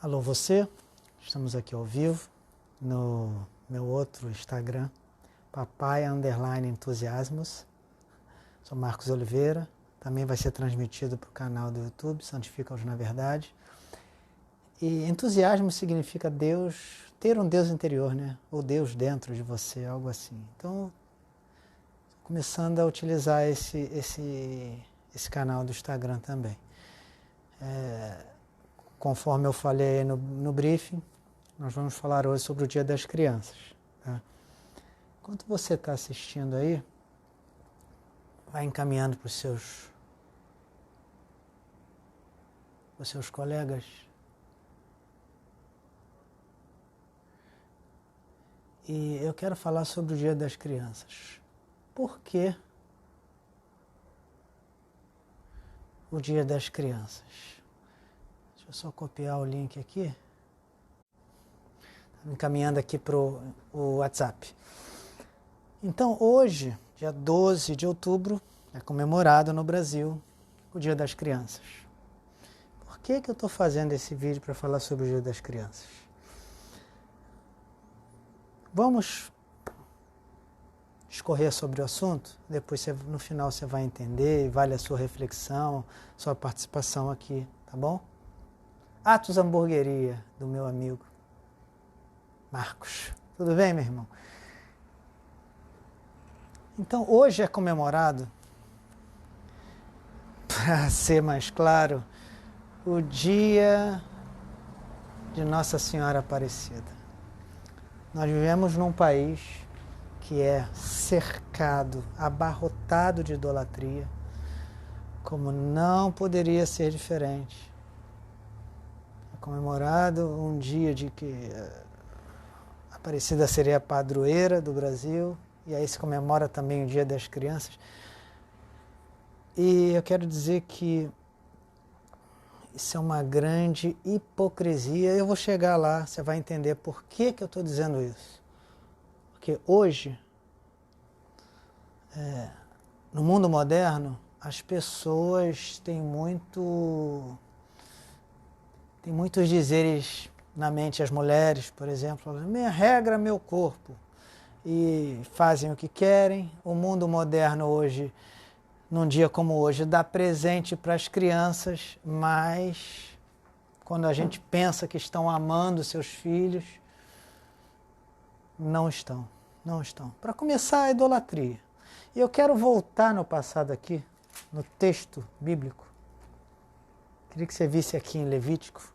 Alô você, estamos aqui ao vivo no meu outro Instagram, papai_entusiasmos. Sou Marcos Oliveira, também vai ser transmitido para o canal do YouTube, Santifica-os na Verdade. E entusiasmo significa Deus, ter um Deus interior, né? Ou Deus dentro de você, algo assim. Então, começando a utilizar esse canal do Instagram também. Conforme eu falei no briefing, nós vamos falar hoje sobre o Dia das Crianças. Tá? Enquanto você está assistindo aí, vai encaminhando para os seus colegas. E eu quero falar sobre o Dia das Crianças. Por que o Dia das Crianças? Deixa eu só copiar o link aqui. Estou encaminhando aqui para o WhatsApp. Então, hoje, dia 12 de outubro, é comemorado no Brasil o Dia das Crianças. Por que eu estou fazendo esse vídeo para falar sobre o Dia das Crianças? Vamos escorrer sobre o assunto, depois no final você vai entender, vale a sua reflexão, sua participação aqui, tá bom? Atos Hamburgueria, do meu amigo Marcos. Tudo bem, meu irmão? Então, hoje é comemorado, para ser mais claro, o Dia de Nossa Senhora Aparecida. Nós vivemos num país que é cercado, abarrotado de idolatria, como não poderia ser diferente. É comemorado um dia de que a Aparecida seria a padroeira do Brasil, e aí se comemora também o Dia das Crianças. E eu quero dizer que isso é uma grande hipocrisia. Eu vou chegar lá, você vai entender por que eu estou dizendo isso. Porque hoje, no mundo moderno, as pessoas têm muitos dizeres na mente. As mulheres, por exemplo, minha regra, meu corpo. E fazem o que querem. O mundo moderno hoje, num dia como hoje, dá presente para as crianças, mas quando a gente pensa que estão amando seus filhos, não estão. Para começar, a idolatria. E eu quero voltar no passado aqui, no texto bíblico. Queria que você visse aqui em Levítico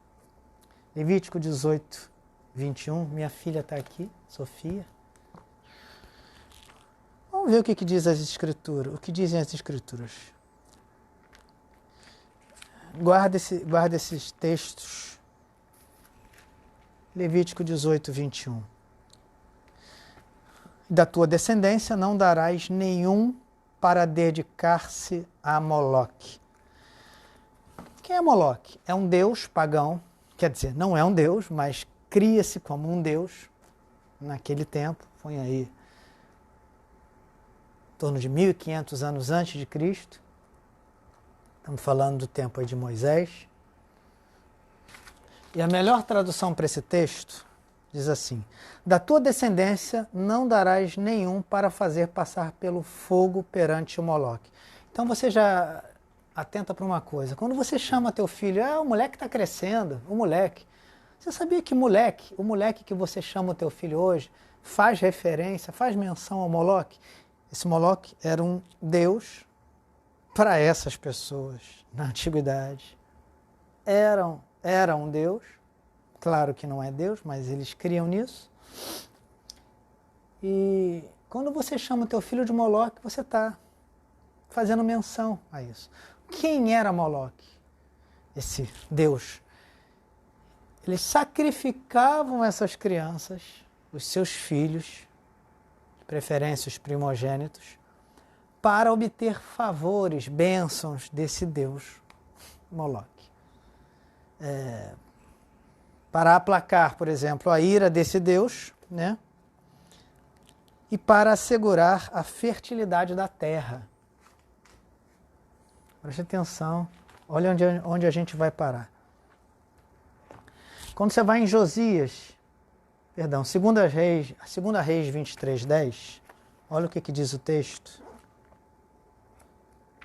18, 21. Minha filha está aqui, Sofia. Vamos ver o que diz as Escrituras, o que dizem as Escrituras. Guarda esses textos. Levítico 18, 21. Da tua descendência não darás nenhum para dedicar-se a Moloque. Quem é Moloque? É um deus pagão, quer dizer, não é um deus, mas cria-se como um deus naquele tempo, foi aí em torno de 1500 anos antes de Cristo. Estamos falando do tempo aí de Moisés. E a melhor tradução para esse texto diz assim: da tua descendência não darás nenhum para fazer passar pelo fogo perante o Moloque. Então você já atenta para uma coisa. Quando você chama teu filho, o moleque está crescendo, o moleque. Você sabia que o moleque que você chama o teu filho hoje, faz referência, faz menção ao Moloque? Esse Moloque era um deus para essas pessoas na antiguidade. Era um deus, claro que não é Deus, mas eles criam nisso. E quando você chama o teu filho de Moloque, você está fazendo menção a isso. Quem era Moloque? Esse deus. Eles sacrificavam essas crianças, os seus filhos, de preferência os primogênitos, para obter favores, bênçãos desse deus Moloque. Para aplacar, por exemplo, a ira desse deus, né? E para assegurar a fertilidade da terra. Preste atenção, olha onde a gente vai parar. Quando você vai em Josias, perdão, 2 Reis 23:10, olha o que diz o texto.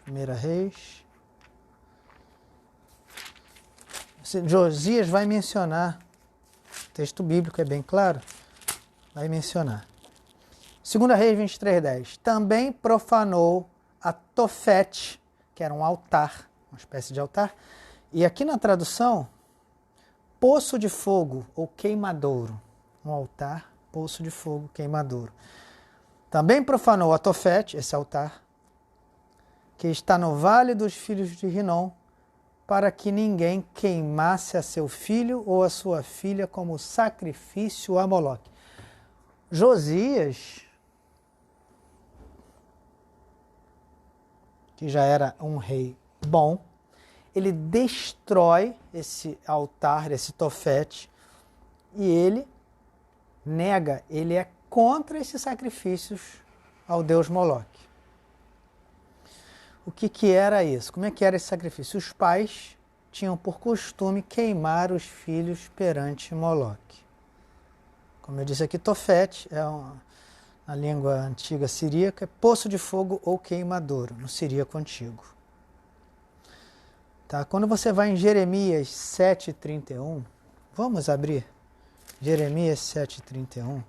1 Reis. Josias vai mencionar, o texto bíblico é bem claro, vai mencionar. 2 Reis 23:10. Também profanou a Tofete, que era um altar, uma espécie de altar. E aqui na tradução, poço de fogo ou queimadouro. Um altar, poço de fogo, queimadouro. Também profanou a Tofete, esse altar, que está no vale dos filhos de Rinom, para que ninguém queimasse a seu filho ou a sua filha como sacrifício a Moloque. Josias, que já era um rei bom, ele destrói esse altar, esse Tofete, e ele nega, ele é contra esses sacrifícios ao deus Moloque. O que era isso? Como é que era esse sacrifício? Os pais tinham por costume queimar os filhos perante Moloque. Como eu disse aqui, Tofete é na língua antiga siríaca, é poço de fogo ou queimadouro, no siríaco antigo. Tá? Quando você vai em Jeremias 7:31, vamos abrir Jeremias 7:31.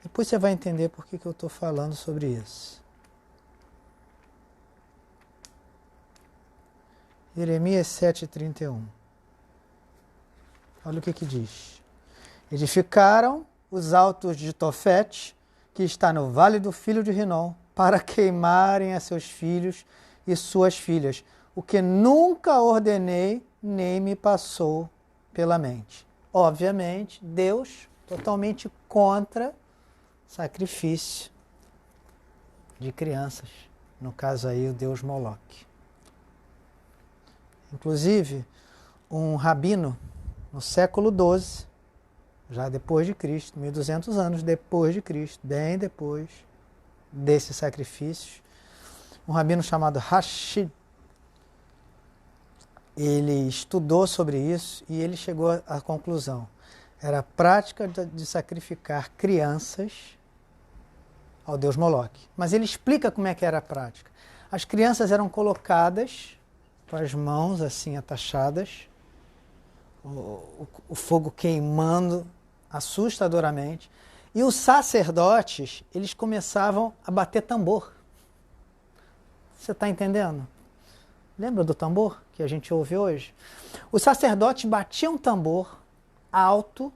Depois você vai entender por que eu estou falando sobre isso. Jeremias 7:31. Olha o que diz. Edificaram os altos de Tofete, que está no vale do filho de Rinom, para queimarem a seus filhos e suas filhas, o que nunca ordenei, nem me passou pela mente. Obviamente, Deus totalmente contra sacrifício de crianças. No caso aí, o deus Moloque. Inclusive, um rabino no século XII, já depois de Cristo, 1200 anos depois de Cristo, bem depois desses sacrifícios, um rabino chamado Rashid, ele estudou sobre isso e ele chegou à conclusão. Era a prática de sacrificar crianças ao deus Moloque. Mas ele explica como é que era a prática. As crianças eram colocadas com as mãos assim atachadas, o fogo queimando assustadoramente, e os sacerdotes, eles começavam a bater tambor. Você está entendendo? Lembra do tambor que a gente ouve hoje? Os sacerdotes batiam tambor alto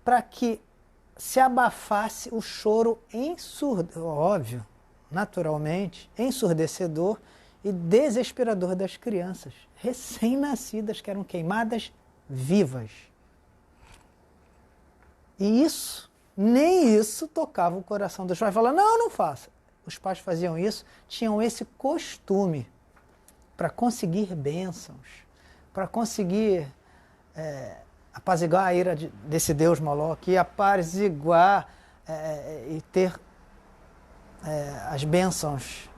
para que se abafasse o choro óbvio, naturalmente, ensurdecedor e desesperador das crianças recém-nascidas que eram queimadas vivas. E isso, nem isso tocava o coração dos pais. Falavam, não faça. Os pais faziam isso, tinham esse costume para conseguir bênçãos, para conseguir apaziguar a ira desse deus Moloque e apaziguar e ter as bênçãos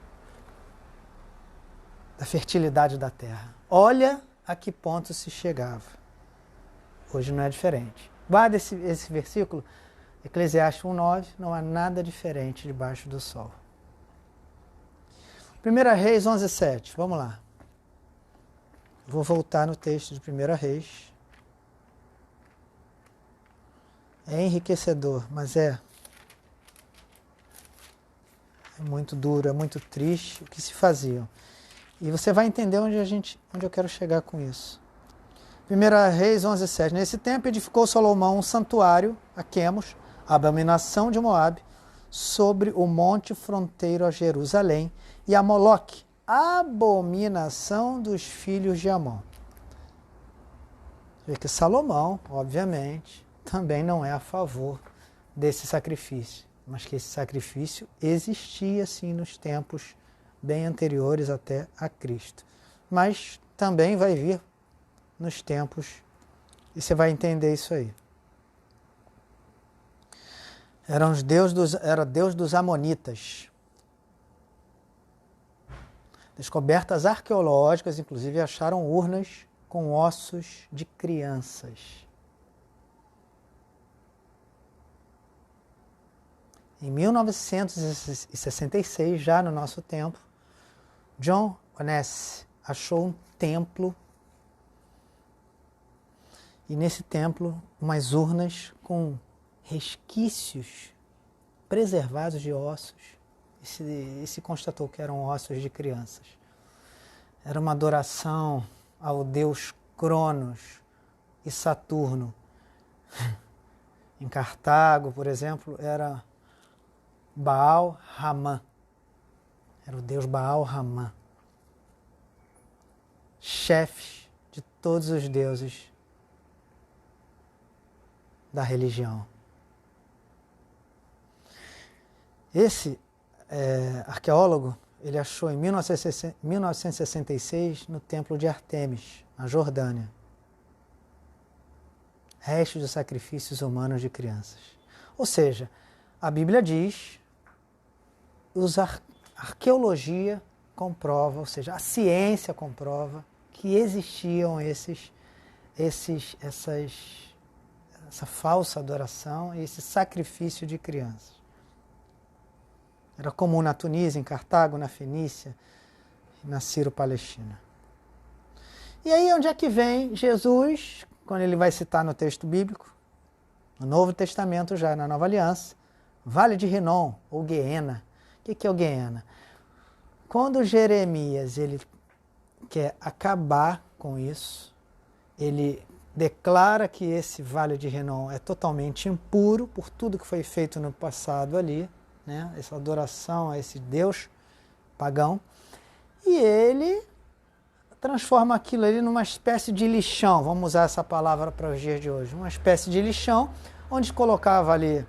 da fertilidade da terra. Olha a que ponto se chegava. Hoje não é diferente. Guarda esse versículo, Eclesiastes 1:9, não há nada diferente debaixo do sol. 1 Reis 11:7, vamos lá. Vou voltar no texto de 1 Reis. É enriquecedor, mas é muito duro, é muito triste o que se faziam. E você vai entender onde eu quero chegar com isso. 1 Reis 11:7. Nesse tempo edificou Salomão um santuário a Quemos, a abominação de Moabe, sobre o monte fronteiro a Jerusalém, e a Moloque, abominação dos filhos de Amon. Vê que Salomão, obviamente, também não é a favor desse sacrifício, mas que esse sacrifício existia sim nos tempos bem anteriores até a Cristo. Mas também vai vir nos tempos, e você vai entender isso aí. Era Deus dos Amonitas. Descobertas arqueológicas, inclusive, acharam urnas com ossos de crianças. Em 1966, já no nosso tempo, John Onesi achou um templo, e nesse templo umas urnas com resquícios preservados de ossos, e se constatou que eram ossos de crianças. Era uma adoração ao deus Cronos e Saturno. Em Cartago, por exemplo, era Baal-Ramã. Era o deus Baal-Ramã. Chefe de todos os deuses da religião. Esse arqueólogo, ele achou em 1966 no templo de Ártemis, na Jordânia, restos de sacrifícios humanos de crianças. Ou seja, a Bíblia diz, a arqueologia comprova, ou seja, a ciência comprova que existiam essa falsa adoração e esse sacrifício de crianças. Era comum na Tunísia, em Cartago, na Fenícia, na Sírio-Palestina. E aí onde é que vem Jesus, quando ele vai citar no texto bíblico, no Novo Testamento já, na Nova Aliança, Vale de Rinom, ou Guiena. O que é o Guiena? Quando Jeremias ele quer acabar com isso, ele declara que esse Vale de Rinom é totalmente impuro por tudo que foi feito no passado ali, né? Essa adoração a esse Deus pagão, e ele transforma aquilo ali numa espécie de lixão, vamos usar essa palavra para os dias de hoje, uma espécie de lixão, onde colocava ali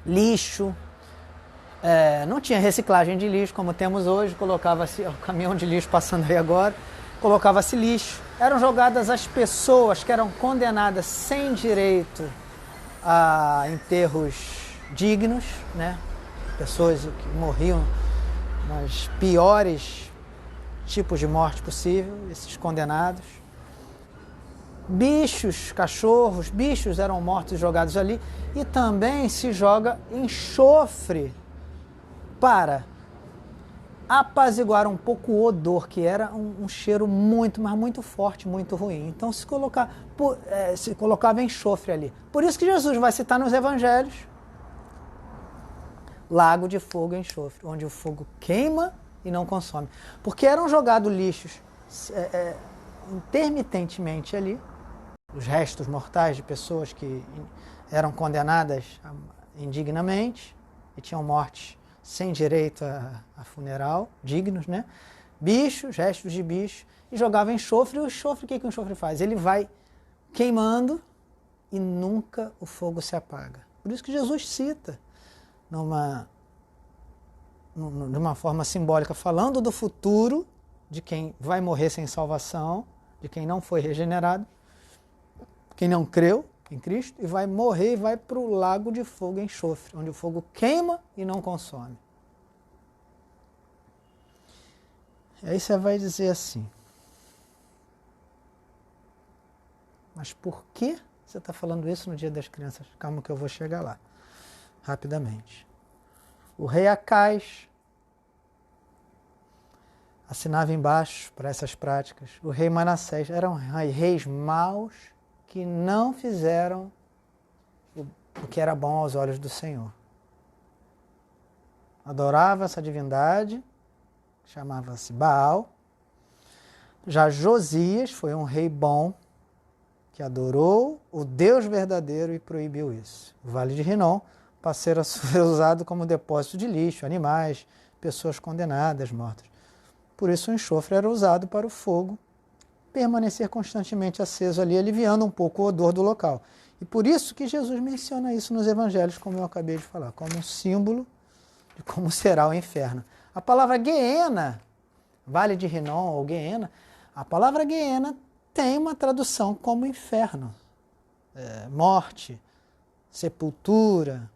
lixo, não tinha reciclagem de lixo como temos hoje, colocava-se o caminhão de lixo passando aí agora, colocava-se lixo, eram jogadas as pessoas que eram condenadas sem direito a enterros dignos, né? Pessoas que morriam nos piores tipos de morte possível, esses condenados. Bichos, cachorros, bichos eram mortos e jogados ali, e também se joga enxofre para apaziguar um pouco o odor, que era um cheiro muito, mas muito forte, muito ruim. Então se colocava enxofre ali. Por isso que Jesus vai citar nos evangelhos lago de fogo e enxofre, onde o fogo queima e não consome. Porque eram jogados lixos intermitentemente ali, os restos mortais de pessoas que eram condenadas indignamente e tinham mortes sem direito a funeral, dignos, né? Bichos, restos de bicho, e jogava enxofre. E o enxofre, o que o enxofre faz? Ele vai queimando e nunca o fogo se apaga. Por isso que Jesus cita, de uma forma simbólica, falando do futuro, de quem vai morrer sem salvação, de quem não foi regenerado, quem não creu em Cristo, e vai morrer e vai para o lago de fogo e enxofre, onde o fogo queima e não consome. E aí você vai dizer assim, mas por que você está falando isso no Dia das Crianças? Calma que eu vou chegar lá, rapidamente. O rei Acais assinava embaixo para essas práticas. O rei Manassés eram reis maus que não fizeram o que era bom aos olhos do Senhor. Adorava essa divindade, chamava-se Baal. Já Josias foi um rei bom que adorou o Deus verdadeiro e proibiu isso. O Vale de Rinom passou a ser usado como depósito de lixo, animais, pessoas condenadas, mortas. Por isso o enxofre era usado para o fogo permanecer constantemente aceso ali, aliviando um pouco o odor do local. E por isso que Jesus menciona isso nos evangelhos, como eu acabei de falar, como um símbolo de como será o inferno. A palavra Guiena, Vale de Rinom ou Guiena, a palavra Guiena tem uma tradução como inferno, morte, sepultura.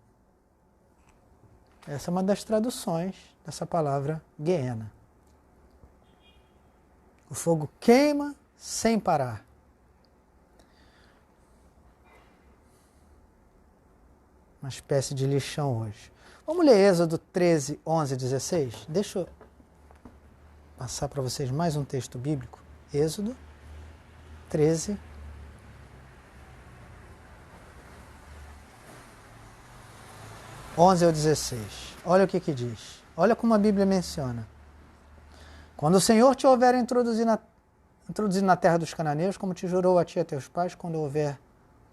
Essa é uma das traduções dessa palavra Guiena. O fogo queima sem parar. Uma espécie de lixão hoje. Vamos ler Êxodo 13, 11 e 16? Deixa eu passar para vocês mais um texto bíblico. Êxodo 13, 11 ao 16. Olha o que diz. Olha como a Bíblia menciona. Quando o Senhor te houver introduzido na terra dos cananeus, como te jurou a ti e a teus pais, quando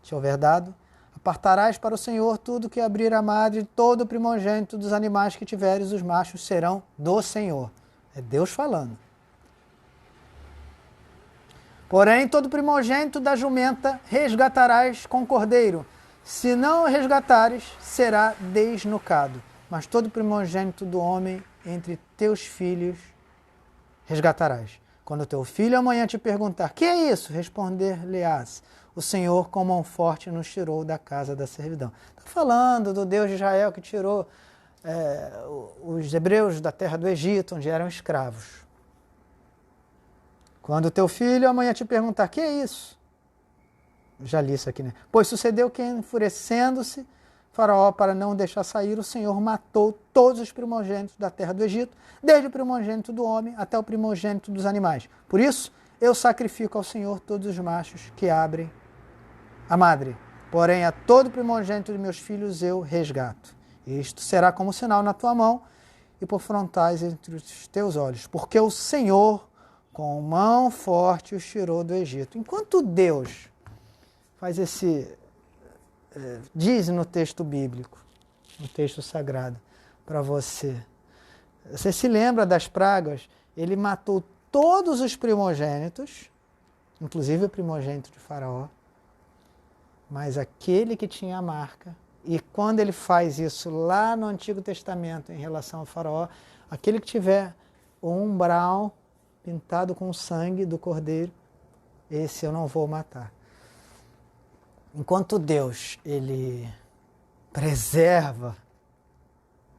te houver dado, apartarás para o Senhor tudo que abrir a madre, todo o primogênito dos animais que tiveres, os machos serão do Senhor. É Deus falando. Porém, todo primogênito da jumenta resgatarás com cordeiro. Se não o resgatares, será desnucado. Mas todo primogênito do homem entre teus filhos resgatarás. Quando teu filho amanhã te perguntar, que é isso? Responder-lhe-ás, o Senhor com mão forte nos tirou da casa da servidão. Está falando do Deus de Israel que tirou os hebreus da terra do Egito, onde eram escravos. Quando teu filho amanhã te perguntar, que é isso? Já li isso aqui, né? Pois sucedeu que, enfurecendo-se Faraó para não deixar sair, o Senhor matou todos os primogênitos da terra do Egito, desde o primogênito do homem até o primogênito dos animais. Por isso, eu sacrifico ao Senhor todos os machos que abrem a madre. Porém, a todo primogênito de meus filhos eu resgato. Isto será como sinal na tua mão e por frontais entre os teus olhos, porque o Senhor, com mão forte, os tirou do Egito. Enquanto Deus faz diz no texto bíblico, no texto sagrado, para você. Você se lembra das pragas? Ele matou todos os primogênitos, inclusive o primogênito de Faraó, mas aquele que tinha a marca. E quando ele faz isso lá no Antigo Testamento em relação ao Faraó, aquele que tiver o umbral pintado com o sangue do cordeiro, esse eu não vou matar. Enquanto Deus, ele preserva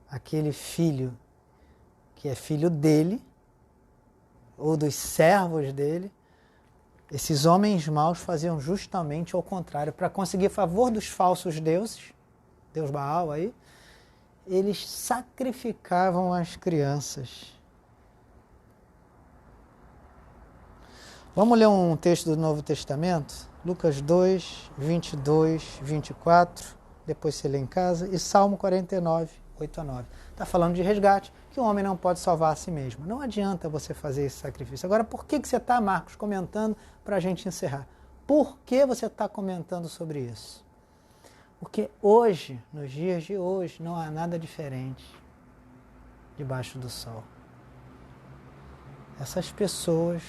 aquele filho que é filho dele, ou dos servos dele, esses homens maus faziam justamente ao contrário. Para conseguir favor dos falsos deuses, Deus Baal aí, eles sacrificavam as crianças. Vamos ler um texto do Novo Testamento? Lucas 2, 22, 24, depois você lê em casa, e Salmo 49, 8 a 9. Está falando de resgate, que o homem não pode salvar a si mesmo. Não adianta você fazer esse sacrifício. Agora, por que você está, Marcos, comentando para a gente encerrar? Por que você está comentando sobre isso? Porque hoje, nos dias de hoje, não há nada diferente debaixo do sol. Essas pessoas,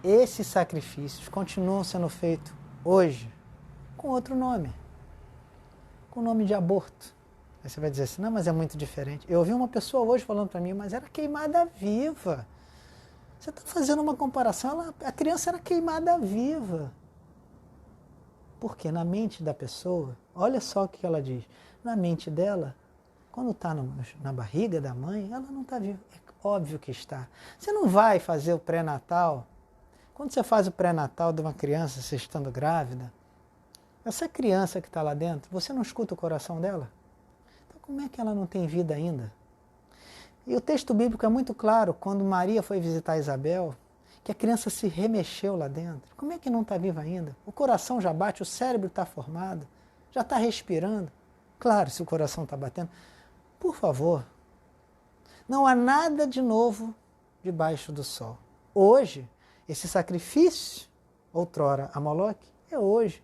esses sacrifícios continuam sendo feitos hoje com outro nome, com o nome de aborto. Aí você vai dizer assim, não, mas é muito diferente. Eu ouvi uma pessoa hoje falando para mim, mas era queimada viva. Você está fazendo uma comparação, a criança era queimada viva. Porque na mente da pessoa, olha só o que ela diz, na mente dela, quando está na barriga da mãe, ela não está viva. É óbvio que está. Você não vai fazer o pré-natal. Quando você faz o pré-natal de uma criança, você estando grávida, essa criança que está lá dentro, você não escuta o coração dela? Então como é que ela não tem vida ainda? E o texto bíblico é muito claro, quando Maria foi visitar Isabel, que a criança se remexeu lá dentro. Como é que não está viva ainda? O coração já bate, o cérebro está formado, já está respirando. Claro, se o coração está batendo. Por favor, não há nada de novo debaixo do sol. Hoje, esse sacrifício, outrora a Moloque, é hoje.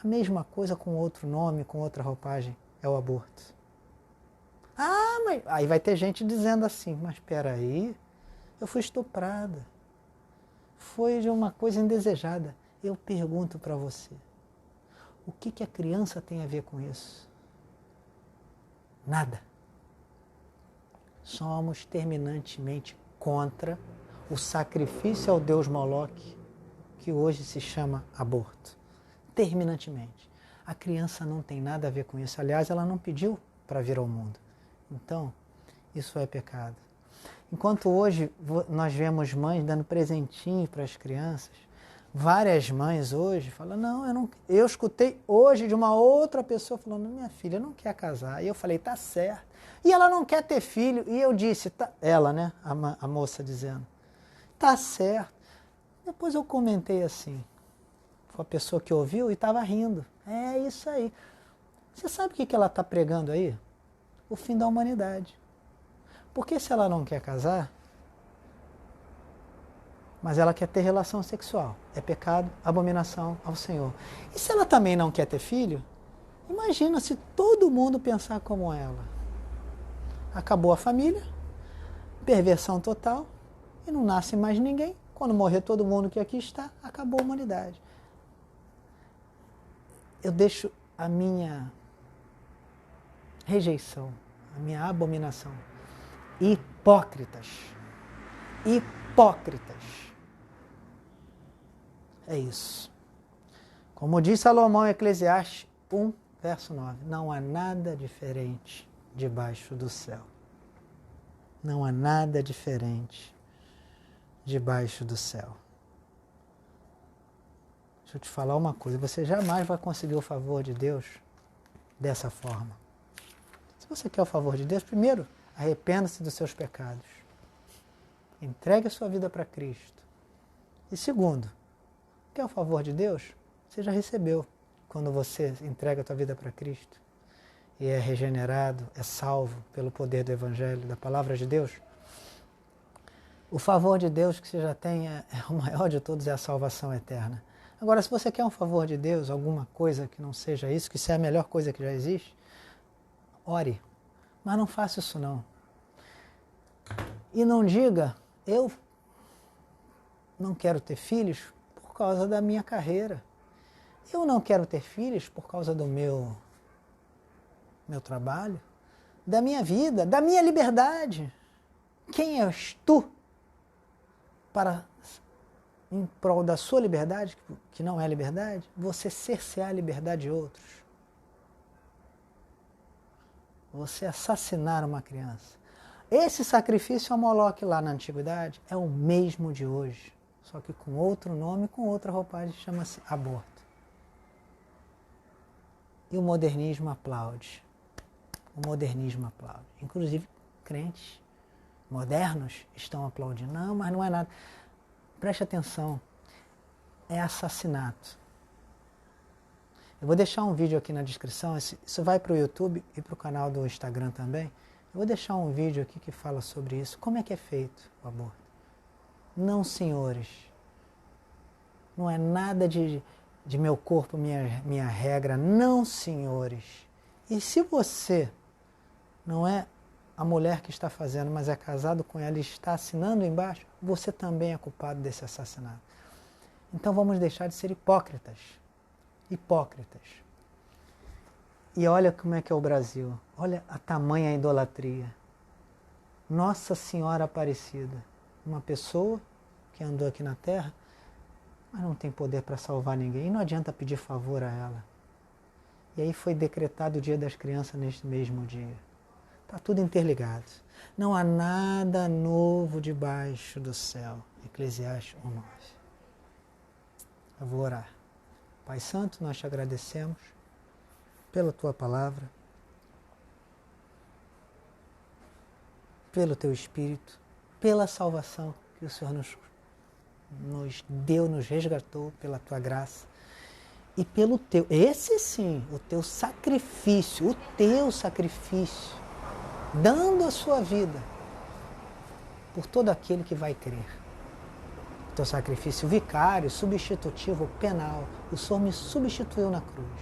A mesma coisa com outro nome, com outra roupagem, é o aborto. Ah, mas aí vai ter gente dizendo assim, mas espera aí, eu fui estuprada. Foi de uma coisa indesejada. Eu pergunto para você, o que a criança tem a ver com isso? Nada. Somos terminantemente contra o sacrifício ao deus Moloque, que hoje se chama aborto. Terminantemente. A criança não tem nada a ver com isso. Aliás, ela não pediu para vir ao mundo. Então, isso é pecado. Enquanto hoje nós vemos mães dando presentinho para as crianças, Várias mães hoje falam, não, eu não. Eu escutei hoje de uma outra pessoa falando, minha filha não quer casar. E eu falei, tá certo. E ela não quer ter filho. E eu disse, tá, ela, né? A moça dizendo, tá certo. Depois eu comentei assim, com a pessoa que ouviu e estava rindo. É isso aí. Você sabe o que ela está pregando aí? O fim da humanidade. Porque se ela não quer casar, mas ela quer ter relação sexual, é pecado, abominação ao Senhor. E se ela também não quer ter filho, imagina se todo mundo pensar como ela. Acabou a família, perversão total, e não nasce mais ninguém. Quando morrer todo mundo que aqui está, acabou a humanidade. Eu deixo a minha rejeição, a minha abominação. Hipócritas. Hipócritas. É isso. Como diz Salomão em Eclesiastes 1, verso 9. Não há nada diferente debaixo do céu. Não há nada diferente debaixo do céu. Deixa eu te falar uma coisa. Você jamais vai conseguir o favor de Deus dessa forma. Se você quer o favor de Deus, primeiro, arrependa-se dos seus pecados. Entregue a sua vida para Cristo. E segundo, quer o favor de Deus? Você já recebeu quando você entrega a tua vida para Cristo e é regenerado, é salvo pelo poder do Evangelho, da Palavra de Deus. O favor de Deus que você já tem é o maior de todos, é a salvação eterna. Agora, se você quer um favor de Deus, alguma coisa que não seja isso, que isso é a melhor coisa que já existe, ore. Mas não faça isso não. E não diga, eu não quero ter filhos por causa da minha carreira. Eu não quero ter filhos por causa do meu trabalho, da minha vida, da minha liberdade. Quem és tu para, em prol da sua liberdade, que não é liberdade, você cercear a liberdade de outros? Você assassinar uma criança. Esse sacrifício a Moloque lá na antiguidade é o mesmo de hoje, só que com outro nome, com outra roupagem, chama-se aborto. E o modernismo aplaude. O modernismo aplaude. Inclusive, crentes modernos estão aplaudindo. Não, mas não é nada. Preste atenção. É assassinato. Eu vou deixar um vídeo aqui na descrição. Isso vai para o YouTube e para o canal do Instagram também. Eu vou deixar um vídeo aqui que fala sobre isso. Como é que é feito o aborto? Não, senhores. Não é nada de meu corpo, minha regra. Não, senhores. E se você não é a mulher que está fazendo, mas é casado com ela e está assinando embaixo, você também é culpado desse assassinato. Então vamos deixar de ser hipócritas. Hipócritas. E olha como é que é o Brasil. Olha a tamanha idolatria. Nossa Senhora Aparecida. Uma pessoa que andou aqui na Terra, mas não tem poder para salvar ninguém. E não adianta pedir favor a ela. E aí foi decretado o Dia das Crianças neste mesmo dia. Está tudo interligado. Não há nada novo debaixo do céu. Eclesiastes 1:9. Eu vou orar. Pai Santo, nós te agradecemos pela tua palavra, pelo teu Espírito, pela salvação que o Senhor nos deu, nos resgatou, pela tua graça e pelo teu, esse sim, o teu sacrifício, dando a sua vida por todo aquele que vai crer. O teu sacrifício vicário, substitutivo, penal, o Senhor me substituiu na cruz.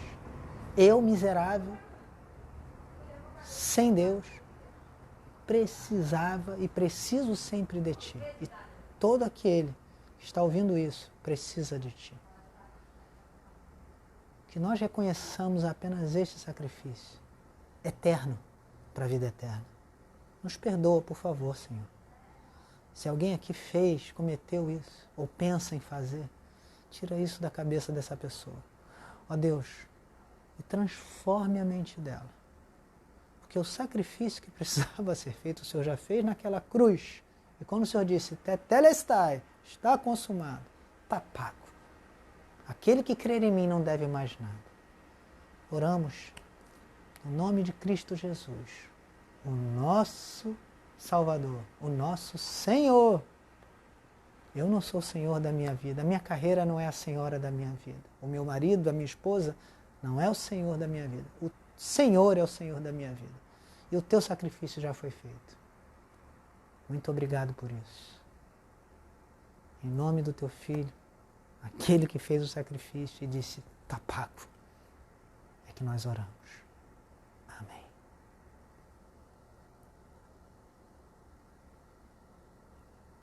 Eu, miserável, sem Deus, precisava e preciso sempre de Ti. E todo aquele que está ouvindo isso precisa de Ti. Que nós reconheçamos apenas este sacrifício eterno para a vida eterna. Nos perdoa, por favor, Senhor. Se alguém aqui fez, cometeu isso, ou pensa em fazer, tira isso da cabeça dessa pessoa. Ó Deus, e transforme a mente dela. Porque o sacrifício que precisava ser feito, o Senhor já fez naquela cruz. E quando o Senhor disse, tetelestai, está consumado, está pago. Aquele que crer em mim não deve mais nada. Oramos no nome de Cristo Jesus, o nosso Salvador, o nosso Senhor. Eu não sou o Senhor da minha vida, a minha carreira não é a senhora da minha vida. O meu marido, a minha esposa, não é o Senhor da minha vida. O Senhor é o Senhor da minha vida. E o teu sacrifício já foi feito. Muito obrigado por isso. Em nome do teu Filho, aquele que fez o sacrifício e disse, tá pago, é que nós oramos.